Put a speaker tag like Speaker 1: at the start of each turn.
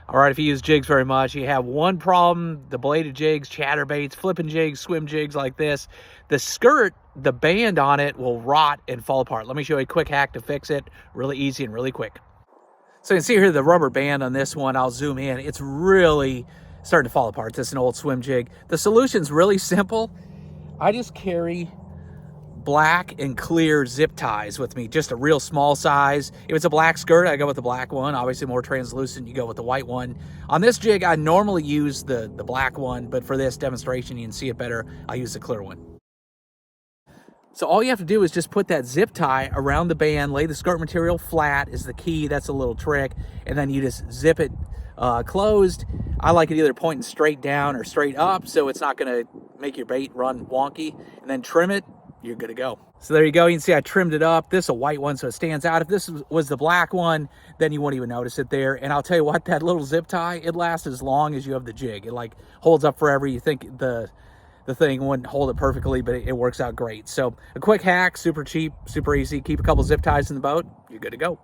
Speaker 1: All right, if you use jigs very much, you have one problem: the bladed jigs, chatterbaits, flipping jigs, swim jigs like this. The skirt, the band on it will rot and fall apart. Let me show you a quick hack to fix it. Really easy and really quick. So you can see here the rubber band on this one. I'll zoom in. It's really starting to fall apart. This is an old swim jig. The solution's really simple. I just carry black and clear zip ties with me, just a real small size. If it's a black skirt, I go with the black one. Obviously more translucent, you go with the white one. On this jig, I normally use the black one, but for this demonstration, you can see it better, I'll use the clear one. So all you have to do is just put that zip tie around the band, lay the skirt material flat is the key, that's a little trick, and then you just zip it closed. I like it either pointing straight down or straight up, so it's not gonna make your bait run wonky, and then trim it, you're good to go. So there you go. You can see I trimmed it up. This is a white one, so it stands out. If this was the black one, then you wouldn't even notice it there. And I'll tell you what, that little zip tie, it lasts as long as you have the jig. It like holds up forever. You think the thing wouldn't hold it perfectly, but it works out great. So a quick hack, super cheap, super easy. Keep a couple zip ties in the boat, you're good to go.